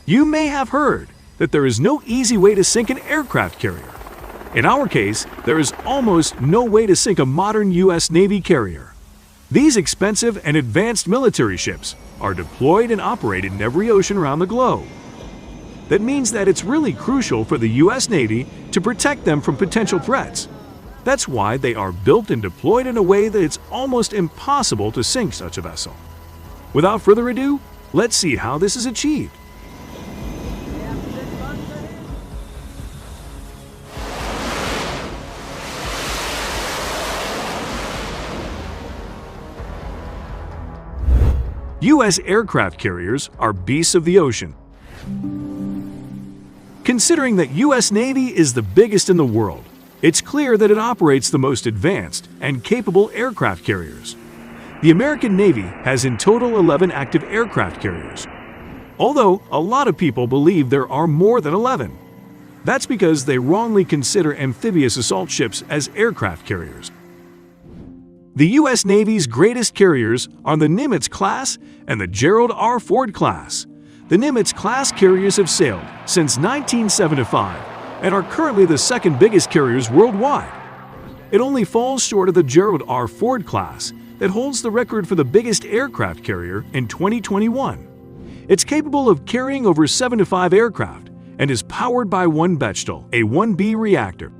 You may have heard that there is no easy way to sink an aircraft carrier. In our case, there is almost no way to sink a modern U.S. Navy carrier. These expensive and advanced military ships are deployed and operated in every ocean around the globe. That means that it's really crucial for the U.S. Navy to protect them from potential threats. That's why they are built and deployed in a way that it's almost impossible to sink such a vessel. Without further ado, let's see how this is achieved. U.S. aircraft carriers are beasts of the ocean. Considering that U.S. Navy is the biggest in the world, it's clear that it operates the most advanced and capable aircraft carriers. The American Navy has in total 11 active aircraft carriers, although a lot of people believe there are more than 11. That's because they wrongly consider amphibious assault ships as aircraft carriers. The U.S. Navy's greatest carriers are the Nimitz class and the Gerald R. Ford class. The Nimitz class carriers have sailed since 1975 and are currently the second biggest carriers worldwide. It only falls short of the Gerald R. Ford class that holds the record for the biggest aircraft carrier in 2021. It's capable of carrying over 75 aircraft and is powered by one Bechtel, a 1B reactor.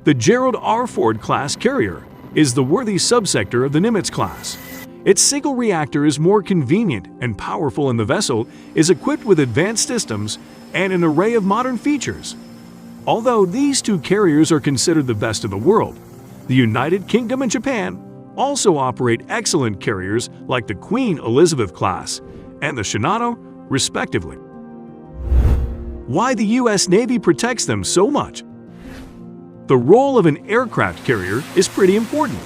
The Gerald R. Ford class carrier is the worthy subsector of the Nimitz class. Its single reactor is more convenient and powerful, and the vessel is equipped with advanced systems and an array of modern features. Although these two carriers are considered the best in the world, the United Kingdom and Japan also operate excellent carriers like the Queen Elizabeth class and the Shinano, respectively. Why the U.S. Navy protects them so much? The role of an aircraft carrier is pretty important.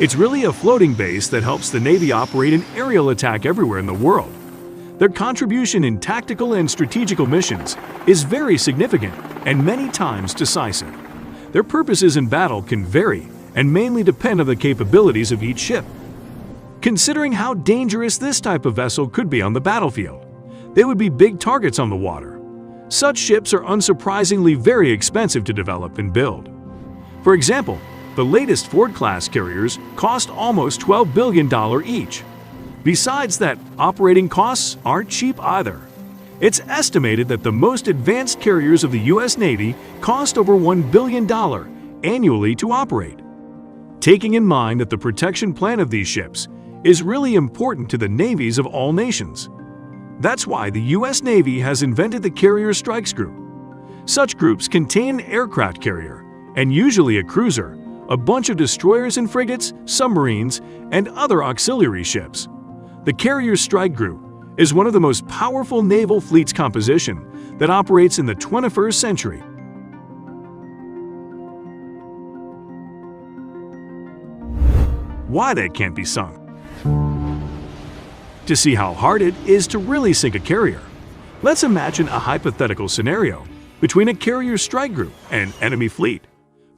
It's really a floating base that helps the Navy operate an aerial attack everywhere in the world. Their contribution in tactical and strategical missions is very significant and many times decisive. Their purposes in battle can vary and mainly depend on the capabilities of each ship. Considering how dangerous this type of vessel could be on the battlefield, they would be big targets on the water. Such ships are unsurprisingly very expensive to develop and build. For example, the latest Ford-class carriers cost almost $12 billion each. Besides that, operating costs aren't cheap either. It's estimated that the most advanced carriers of the U.S. Navy cost over $1 billion annually to operate. Taking in mind that the protection plan of these ships is really important to the navies of all nations. That's why the U.S. Navy has invented the Carrier Strikes Group. Such groups contain an aircraft carrier, and usually a cruiser, a bunch of destroyers and frigates, submarines, and other auxiliary ships. The Carrier Strike Group is one of the most powerful naval fleets composition that operates in the 21st century. Why they can't be sunk? To see how hard it is to really sink a carrier, let's imagine a hypothetical scenario between a Carrier Strike Group and an enemy fleet.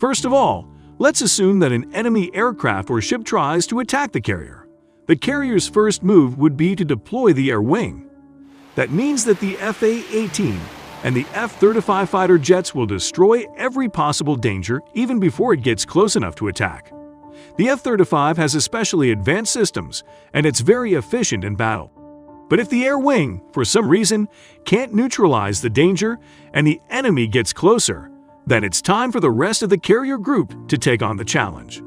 First of all, let's assume that an enemy aircraft or ship tries to attack the carrier. The carrier's first move would be to deploy the air wing. That means that the F/A-18 and the F-35 fighter jets will destroy every possible danger even before it gets close enough to attack. The F-35 has especially advanced systems, and it's very efficient in battle. But if the air wing, for some reason, can't neutralize the danger and the enemy gets closer, then it's time for the rest of the carrier group to take on the challenge.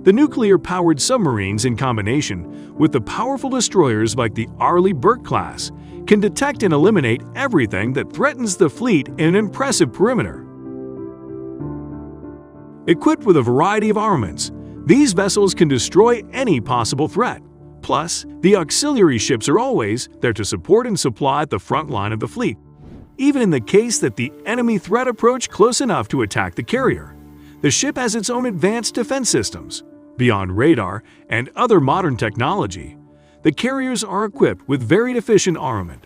The nuclear-powered submarines, in combination with the powerful destroyers like the Arleigh Burke class, can detect and eliminate everything that threatens the fleet in an impressive perimeter. Equipped with a variety of armaments, these vessels can destroy any possible threat. Plus, the auxiliary ships are always there to support and supply the front line of the fleet, even in the case that the enemy threat approach close enough to attack the carrier. The ship has its own advanced defense systems. Beyond radar and other modern technology, the carriers are equipped with very efficient armament.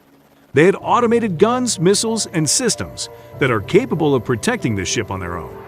They had automated guns, missiles, and systems that are capable of protecting the ship on their own.